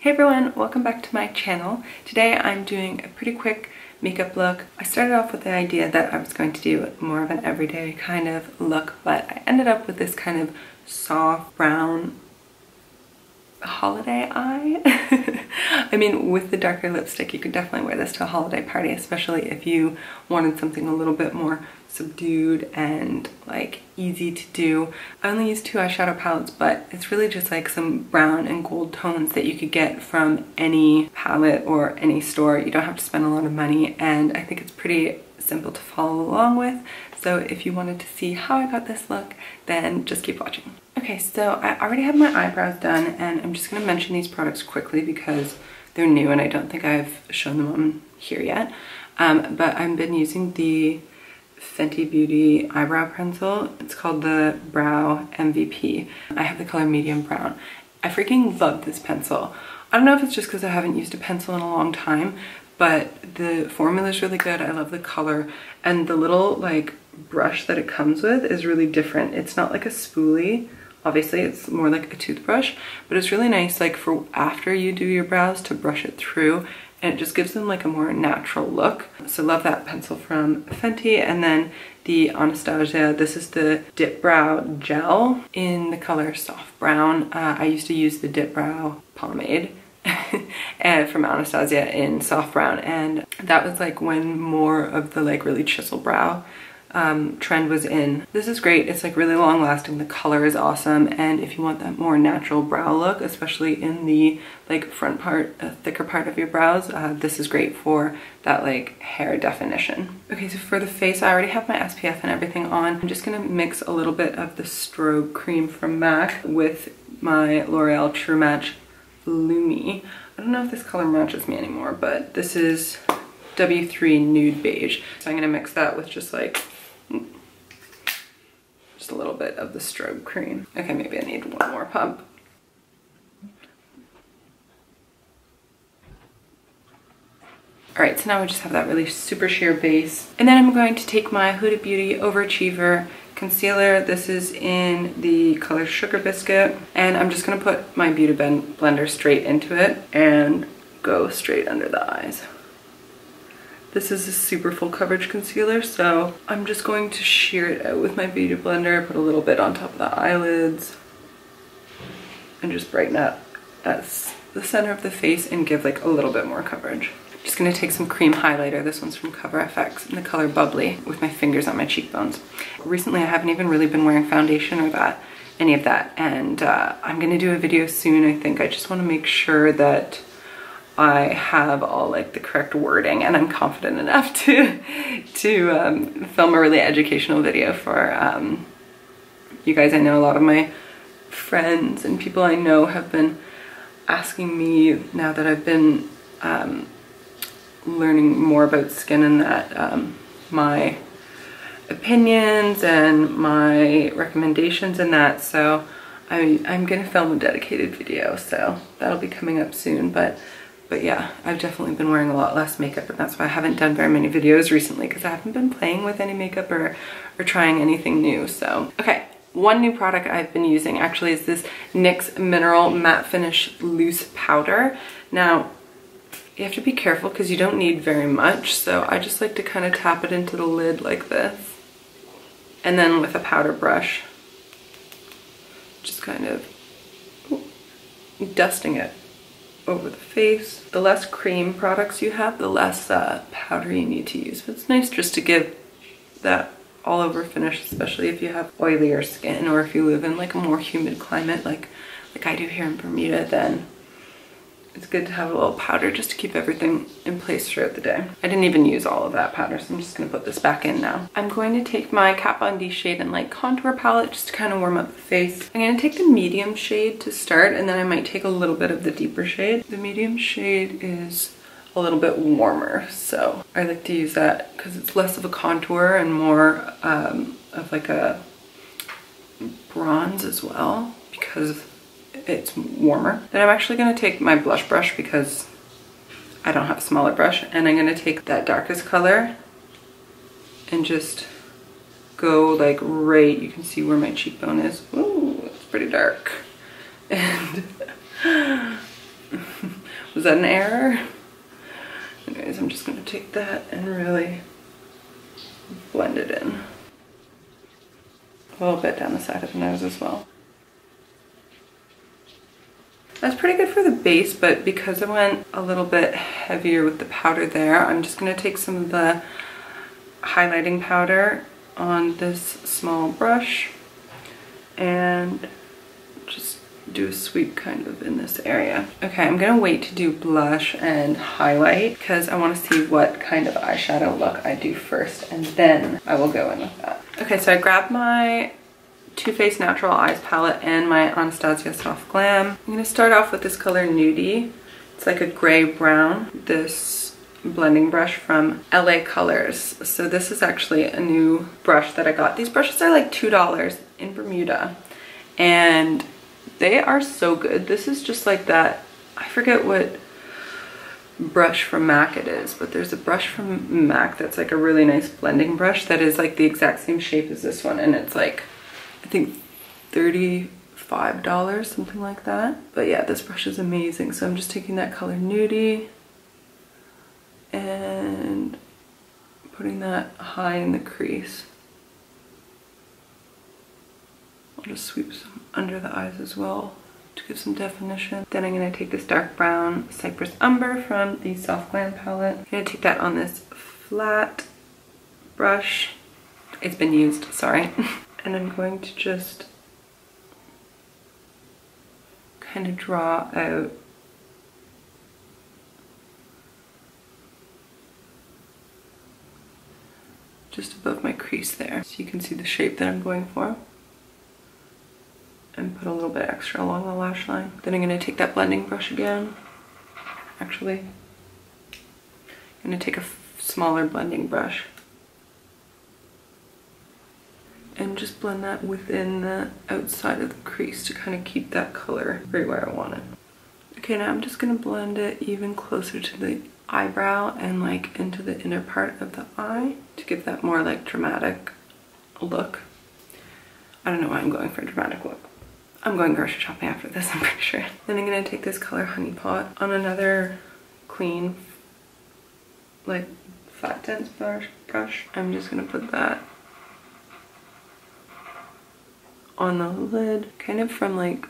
Hey everyone, welcome back to my channel. Today I'm doing a pretty quick makeup look. I started off with the idea that I was going to do more of an everyday kind of look, but I ended up with this kind of soft brown holiday eye. I mean, with the darker lipstick, you could definitely wear this to a holiday party, especially if you wanted something a little bit more subdued and like easy to do. I only use 2 eyeshadow palettes, but it's really just like some brown and gold tones that you could get from any palette or any store. You don't have to spend a lot of money, and I think it's pretty simple to follow along with. So if you wanted to see how I got this look, then just keep watching. Okay, so I already have my eyebrows done, and I'm just gonna mention these products quickly because they're new and I don't think I've shown them on here yet. But I've been using the Fenty Beauty eyebrow pencil. It's called the Brow MVP. I have the color medium brown. I freaking love this pencil. I don't know if it's just because I haven't used a pencil in a long time, but the formula is really good. I love the color, and the little like brush that it comes with is really different. It's not like a spoolie. Obviously it's more like a toothbrush, but it's really nice like for after you do your brows to brush it through, and it just gives them like a more natural look. So love that pencil from Fenty. And then the Anastasia, this is the Dip Brow Gel in the color Soft Brown. I used to use the Dip Brow Pomade and from Anastasia in Soft Brown, and that was like when more of the like really chisel brow trend was in. This is great. It's like really long lasting. The color is awesome, and if you want that more natural brow look, especially in the like front part, thicker part of your brows, this is great for that like hair definition. Okay, so for the face, I already have my SPF and everything on. I'm just gonna mix a little bit of the strobe cream from MAC with my L'Oreal True Match Lumi. I don't know if this color matches me anymore, but this is W3 Nude Beige. So I'm gonna mix that with just a little bit of the strobe cream. Okay, maybe I need one more pump. All right, so now we just have that really super sheer base. And then I'm going to take my Huda Beauty Overachiever concealer. This is in the color Sugar Biscuit. And I'm just gonna put my Beauty Blender straight into it and go straight under the eyes. This is a super full coverage concealer, so I'm just going to sheer it out with my Beauty Blender, put a little bit on top of the eyelids, and just brighten up the center of the face and give like a little bit more coverage. Just gonna take some cream highlighter. This one's from Cover FX in the color Bubbly, with my fingers on my cheekbones. Recently I haven't even really been wearing foundation or any of that, and I'm gonna do a video soon, I think. I just wanna make sure that I have all like the correct wording, and I'm confident enough to film a really educational video for you guys. I know a lot of my friends and people I know have been asking me, now that I've been learning more about skin, and that my opinions and my recommendations and that, so I'm gonna film a dedicated video, so that'll be coming up soon. But yeah, I've definitely been wearing a lot less makeup, and that's why I haven't done very many videos recently, because I haven't been playing with any makeup or trying anything new. So, okay, one new product I've been using actually is this NYX Mineral Matte Finish Loose Powder. Now, you have to be careful because you don't need very much, so I just like to kind of tap it into the lid like this, and then with a powder brush, just kind of dusting it over the face. The less cream products you have, the less powder you need to use. But it's nice just to give that all over finish, especially if you have oilier skin, or if you live in like a more humid climate like I do here in Bermuda, then it's good to have a little powder just to keep everything in place throughout the day. I didn't even use all of that powder, so I'm just gonna put this back in now. I'm going to take my Kat Von D Shade and Light Contour palette just to kind of warm up the face. I'm gonna take the medium shade to start, and then I might take a little bit of the deeper shade. The medium shade is a little bit warmer, so I like to use that because it's less of a contour and more of like a bronze as well, because it's warmer. Then I'm actually gonna take my blush brush because I don't have a smaller brush, and I'm gonna take that darkest color and just go like right, you can see where my cheekbone is. Ooh, it's pretty dark. And Was that an error? Anyways, I'm just gonna take that and really blend it in. A little bit down the side of the nose as well. That's pretty good for the base, but because I went a little bit heavier with the powder there, I'm just gonna take some of the highlighting powder on this small brush and just do a sweep kind of in this area. Okay, I'm gonna wait to do blush and highlight because I want to see what kind of eyeshadow look I do first, and then I will go in with that. Okay, so I grabbed my Too Faced Natural Eyes palette and my Anastasia Soft Glam. I'm gonna start off with this color Nudie. It's like a gray brown. This blending brush from LA Colors. So this is actually a new brush that I got. These brushes are like $2 in Bermuda and they are so good. This is just like that, I forget what brush from MAC it is, but there's a brush from MAC that's like a really nice blending brush that is like the exact same shape as this one, and it's like, I think $35, something like that. But yeah, this brush is amazing. So I'm just taking that color Nudie and putting that high in the crease. I'll just sweep some under the eyes as well to give some definition. Then I'm gonna take this dark brown Cypress Umber from the Soft Glam palette. I'm gonna take that on this flat brush. It's been used, sorry. And I'm going to just kind of draw out just above my crease there, so you can see the shape that I'm going for, and put a little bit extra along the lash line. Then I'm going to take that blending brush again. Actually, I'm going to take a smaller blending brush and just blend that within the outside of the crease to kind of keep that color right where I want it. Okay, now I'm just gonna blend it even closer to the eyebrow and like into the inner part of the eye to give that more like dramatic look. I don't know why I'm going for a dramatic look. I'm going grocery shopping after this, I'm pretty sure. Then I'm gonna take this color Honey Pot on another clean, like flat dense brush. I'm just gonna put that on the lid, kind of from like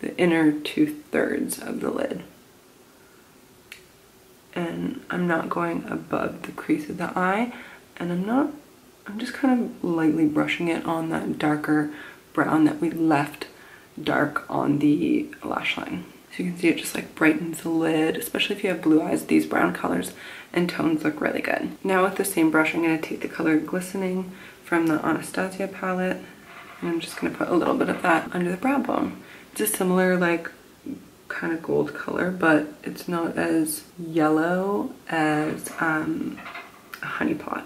the inner 2/3 of the lid. And I'm not going above the crease of the eye, and I'm just kind of lightly brushing it on that darker brown that we left dark on the lash line. So you can see it just like brightens the lid, especially if you have blue eyes. These brown colors and tones look really good. Now with the same brush, I'm gonna take the color Glistening from the Anastasia palette, and I'm just gonna put a little bit of that under the brow bone. It's a similar like kind of gold color, but it's not as yellow as a Honey Pot.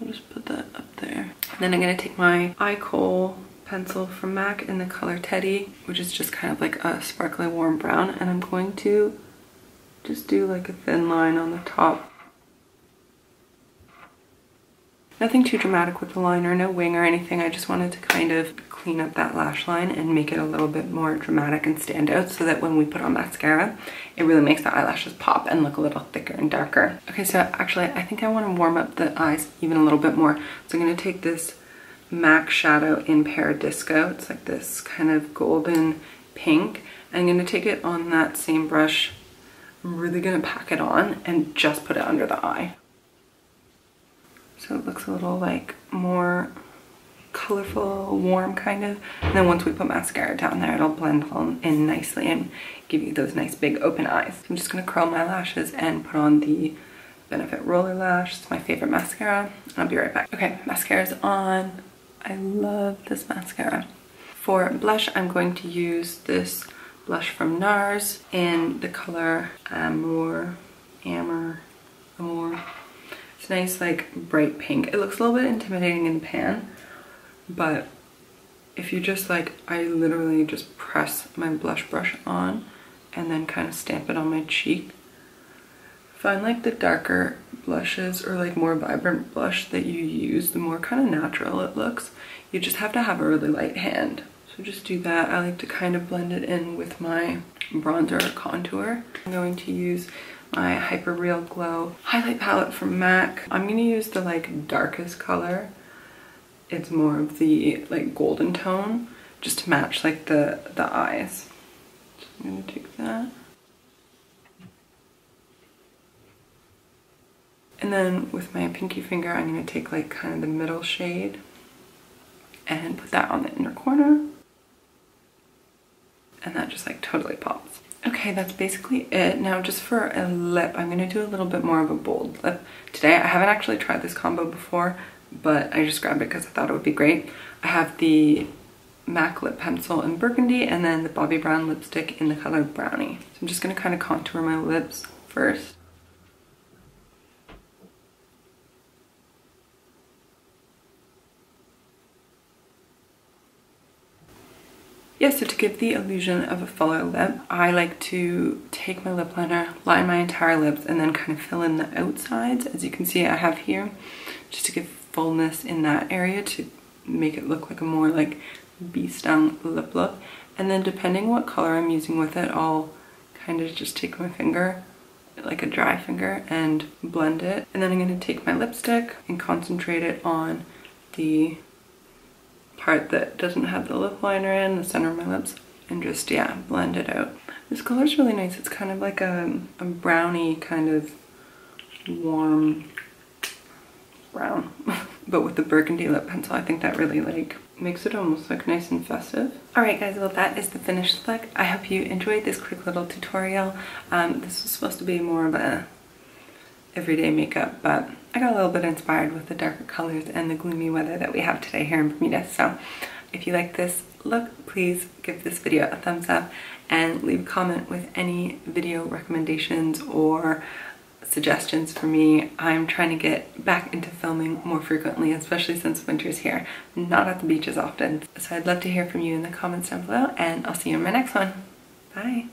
I'll just put that up there. And then I'm gonna take my eye kohl pencil from MAC in the color Teddy, which is just kind of like a sparkly warm brown, and I'm going to just do like a thin line on the top. Nothing too dramatic with the liner, no wing or anything. I just wanted to kind of clean up that lash line and make it a little bit more dramatic and stand out, so that when we put on mascara, it really makes the eyelashes pop and look a little thicker and darker. Okay, so actually I think I want to warm up the eyes even a little bit more. So I'm going to take this MAC shadow in Paradisco. It's like this kind of golden pink. I'm going to take it on that same brush. I'm really going to pack it on and just put it under the eye. So it looks a little like more colorful, warm kind of. And then once we put mascara down there, it'll blend all in nicely and give you those nice big open eyes. So I'm just gonna curl my lashes and put on the Benefit Roller Lash. It's my favorite mascara. I'll be right back. Okay, mascara's on. I love this mascara. For blush, I'm going to use this blush from NARS in the color Amour. It's nice, like bright pink. It looks a little bit intimidating in the pan, but if you just like, I literally just press my blush brush on and then kind of stamp it on my cheek. Find like the darker blushes or like more vibrant blush that you use, the more kind of natural it looks. You just have to have a really light hand. So So just do that. I like to kind of blend it in with my bronzer or contour. I'm going to use my Hyper Real Glow highlight palette from MAC. I'm going to use the like darkest color. It's more of the like golden tone, just to match like the eyes. So I'm going to take that. And then with my pinky finger, I'm going to take like kind of the middle shade and put that on the inner corner. And that just like totally pops. Okay, that's basically it. Now just for a lip, I'm going to do a little bit more of a bold lip today. I haven't actually tried this combo before, but I just grabbed it because I thought it would be great. I have the MAC lip pencil in burgundy and then the Bobbi Brown lipstick in the color Brownie. So I'm just going to kind of contour my lips first. Yeah, so to give the illusion of a fuller lip, I like to take my lip liner, line my entire lips, and then kind of fill in the outsides, as you can see I have here, just to give fullness in that area to make it look like a more like bee stung lip look. And then depending what color I'm using with it, I'll kind of just take my finger, like a dry finger, and blend it. And then I'm going to take my lipstick and concentrate it on the part that doesn't have the lip liner in, the center of my lips, and just, yeah, blend it out. This color's really nice. It's kind of like a brownie kind of warm brown. But with the burgundy lip pencil, I think that really like makes it almost look nice and festive. Alright guys, well that is the finished look. I hope you enjoyed this quick little tutorial. This was supposed to be more of a everyday makeup, but I got a little bit inspired with the darker colors and the gloomy weather that we have today here in Bermuda. So if you like this look, please give this video a thumbs up and leave a comment with any video recommendations or suggestions for me. I'm trying to get back into filming more frequently, especially since winter's here. I'm not at the beach as often. So I'd love to hear from you in the comments down below, and I'll see you in my next one. Bye!